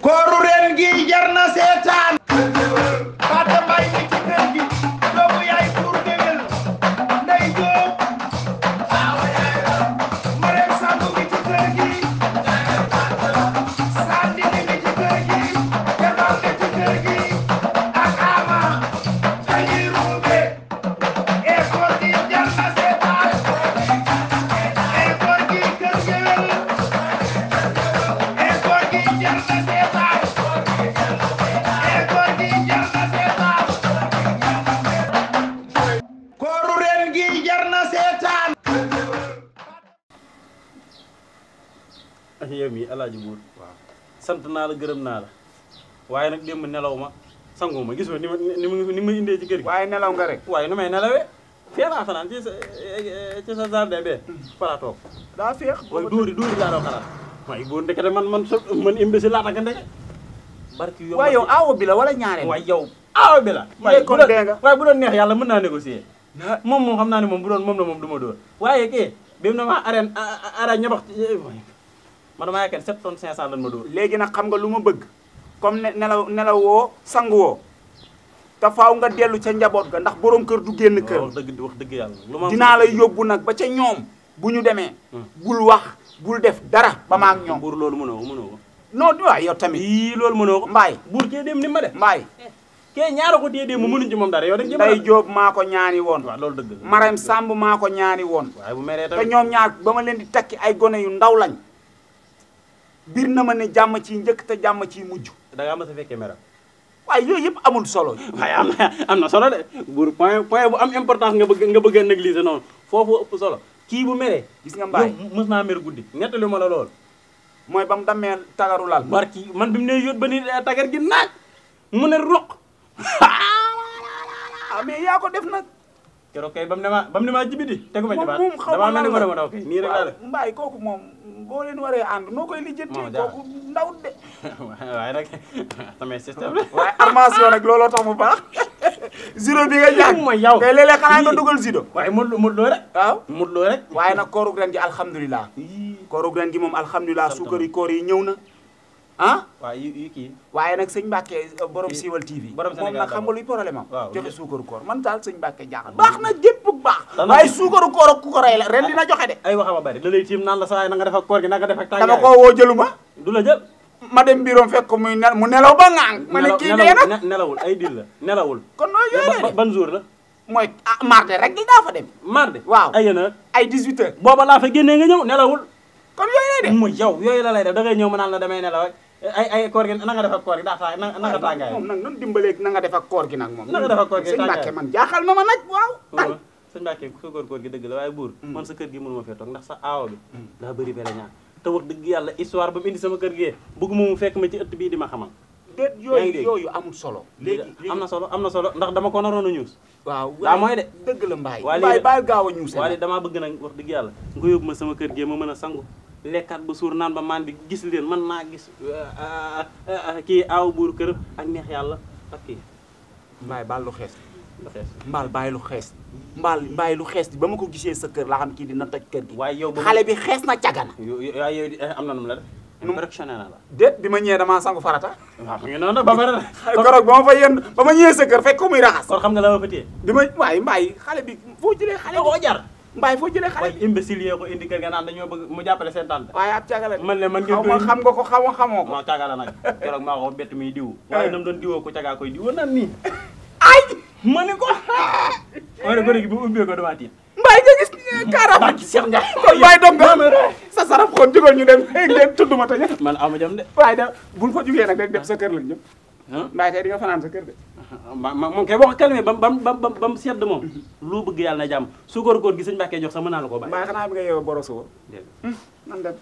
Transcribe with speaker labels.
Speaker 1: kooru ren gi jar na seetaan Fatou Mbaye mi ci kër gi doomu yaay pour déwél Ndey Jóob Marème Samb mi ci kër gi Sandini mi ci kër gi Jamal mi ci kër gi ak Ama dañuy ruube e koor gi jar na seetaan e koor gi kër géwél e koor gi jar na seetaan e koor gi jar na seetaan kooru ren gi jar na seetaan
Speaker 2: yow mii Alaaji Buur sant naa la gërëm naa la waaye nag démb nelaw ma sangu ma gisoo ni ma indee ci kër gi.
Speaker 3: waaye nelaw nga rek.
Speaker 2: waaye nu may nelawee fee laa fanaan ci sa jardin bee fara toog
Speaker 3: daa féex.
Speaker 2: waaye dóori laa doon xalaat waaye boo ndekete man imbécile laa taka ndeke barki yow.
Speaker 3: waaye yow aawo bi la wala ñaareel.
Speaker 2: waaye yow aawo bi la.
Speaker 3: kon dee nga
Speaker 2: waaye bu doon neex yàlla mën naa négocier. moom xam naa ne moom bu doon moom la moom du ma dóor waaye kii bi mu ne ma arène ñabax man damaa yaakaar 7 tonnes 500 lan ma dóor.
Speaker 3: léegi nag xam nga lu ma bëgg comme ne nelaw woo sangu woo te faaw nga dellu ca njaboot ga ndax borom kër du génn kër.
Speaker 2: wax dëgg yàlla lu ma
Speaker 3: dinaa la yóbbu nag ba ca ñoom bu ñu demee. bul wax bul def dara ba ma ak ñoom.
Speaker 2: buur loolu mënoo ko.
Speaker 3: non waaw yow tamit.
Speaker 2: yii loolu mënoo ko.
Speaker 3: Mbaye
Speaker 2: buur kee dem ni ma def.
Speaker 3: Mbaye.
Speaker 2: kee ñaara ko téye dem mu mënuñ ci moom dara yow dañ ci
Speaker 3: Ndey Jóob maa ko ñaani woon.
Speaker 2: waaw loolu dëgg la.
Speaker 3: Marème Samb maa ko ñaani woon.
Speaker 2: waaye bu meree
Speaker 3: te
Speaker 2: tamit
Speaker 3: ñoom ñaar ba ma leen di takki ay gone yu ndaw lañ. bir na ma ne jàmm ciy njëkk te jàmm ciy mujj.
Speaker 2: da ngaa mës a fekkee meram.
Speaker 3: waaye yooyu yëpp amul solo.
Speaker 2: waaye am na solo de buur point bu am importance nga bëgg a négliger noonu foofu ëpp solo kii bu meree.
Speaker 3: gis nga Mbaye
Speaker 2: mës naa mer guddi nettali ma la lool.
Speaker 3: mooy ba mu dammee tagaru lal.
Speaker 2: barki man bi mu ne yóot ba ni tagar gi naaj mu ne roq.
Speaker 3: ah mais yaa ko def nag.
Speaker 2: keroog kay ba mu ne maa jibiti tegu ma ci baat
Speaker 3: moom xaw
Speaker 2: damaa
Speaker 3: ma
Speaker 2: mel ni
Speaker 3: lan
Speaker 2: ma daw kay nii rek laa def.
Speaker 3: Mbaye kooku moom boo leen waree ànd noo koy lijjanti. kooku ndawut de.
Speaker 2: waaye nag samay système la.
Speaker 3: waaye armation nag looloo tax mu baax. zero bi nga ñàkk.
Speaker 2: mooy yow
Speaker 3: kay léeg-léeg xanaa nga dugal zido.
Speaker 2: waaye Modou Lo rek.
Speaker 3: waaw
Speaker 2: Modou Lo rek.
Speaker 3: waaye nag koorug ren gi alhamdulilah. koorug ren gi moom alhamdulilah suukari koor yi ñëw na. ah
Speaker 2: waaw yu kii.
Speaker 3: waaye nag sëñ Mbacke borom siiwal TV.
Speaker 2: borom Sénégal
Speaker 3: moom nag xam nga luy problème am.
Speaker 2: waaw
Speaker 3: joxe suukaru koor man daal sëñ Mbacke jaaxal. baax na jépp baax. waaye suukaru koor ak ku ko rey la ren dina joxe de.
Speaker 2: ay waxama bari da lay tiim naan la saa yi na nga def ak koor gi na nga def ak tàngaay.
Speaker 3: dama koo woo jëluma.
Speaker 2: du la jël.
Speaker 3: ma dem biiroom fekk ko muy mu nelaw ba ŋaang. ma ne kii dee na
Speaker 2: nelawul ay dil la nelawul.
Speaker 3: kon loolu yooyu la de
Speaker 2: ban jour la.
Speaker 3: mooy mardi rek daa fa dem.
Speaker 2: mardi
Speaker 3: waaw
Speaker 2: ay yéen a.
Speaker 3: ay 18h.
Speaker 2: booba laa fa génnee nga ñëw nelawul.
Speaker 3: kon yooyu lay de.
Speaker 2: mooy yow yooyu la lay def da ngay ñëw ma naan la damay nelaw ak ay koor gi na nga def ak koor gi daa tax na nga tàngaay.
Speaker 3: moom nag nan dimbalee na nga def ak koor gi nag moom.
Speaker 2: na nga def ak koor gi
Speaker 3: sëñ Mbacke man jaaxal na ma nag waaw.
Speaker 2: sëñ Mbacke sa koor gi dëgg la waaye buur man sa kër gi mënu ma fee toog ndax sa aawa bi daa bëri bele ñaan te wax dëgg yàlla histoire ba mu indi sama kër gi bëgguma mu fekk ma ci ëtt bii di ma xamal.
Speaker 3: déet yooyu amul solo.
Speaker 2: léegi am na solo ndax dama ko naroon a ñuus.
Speaker 3: waaw
Speaker 2: daa mooy de.
Speaker 3: dëgg la Mbaye.
Speaker 2: waaye
Speaker 3: Mbaye bàyyi gaaw a ñuusee.
Speaker 2: waaye damaa bëgg nag wax dëgg yàlla nga yóbbu ma sama kër gi ma mën a sangu lekkaat ba suur naan ba maan bi gis leen mën naa gis kii aaw buur kër ak neex yàlla ak kii.
Speaker 3: Mbaye baal lu xees.
Speaker 2: lu xees
Speaker 3: mbaal bàyyi lu xees. Mbaye lu xees ba ma ko gisee sa kër laa xam kii dina toj kër gi.
Speaker 2: waaye yow
Speaker 3: xale bi xees na cagana.
Speaker 2: yow am na nu mu la def. impressionné na la.
Speaker 3: déet bi ma ñëwee damaa sangu farata.
Speaker 2: waaw mu ngi noonu ba pare.
Speaker 3: korog ba ma fa yéen ba ma ñëwee sa kër fekk ko muy raxas.
Speaker 2: kon xam nga la ma fa téye.
Speaker 3: bi ma waaye Mbaye xale bi foo jëlee xale bi.
Speaker 2: koo jar.
Speaker 3: Mbaye foo jëlee xale bi.
Speaker 2: waaye imbécile yee ko indi kër ga naan dañoo bëgg mu jàppale seen tante.
Speaker 3: waaye ab cagala
Speaker 2: man le man
Speaker 3: xaw ma xam nga ko xaw ma xamoo ko.
Speaker 2: non cagala nag keroog maa ko bett muy diw. waaye nam doon diwoo ko cagaa koy diwoo naan nii.
Speaker 3: ay
Speaker 2: ma ne ko. waaye gone gi bu ubbee ko damaa tiit.
Speaker 3: Mbaye nga gis kaaraam.
Speaker 2: barki Cheikh Ndiaye.
Speaker 3: kon Mbaye dom nga sa saraf xoon jógal ñu dem ngeen tudd ma tey.
Speaker 2: man aw ma jëm de.
Speaker 3: waaye da buñ fa jugee nag rek dem sa kër lañ jëm. Mbaye tey di nga fanaan sa kër de.
Speaker 2: moom kay boo ko calmé ba mu sedd moom. lu bëgg yàlla na jàmm su góor gi sëñ Mbacke jox sax mën naa la koo bàyyi.
Speaker 3: Mbaye xanaa bi nga yeewoo borosu woo. nan dem.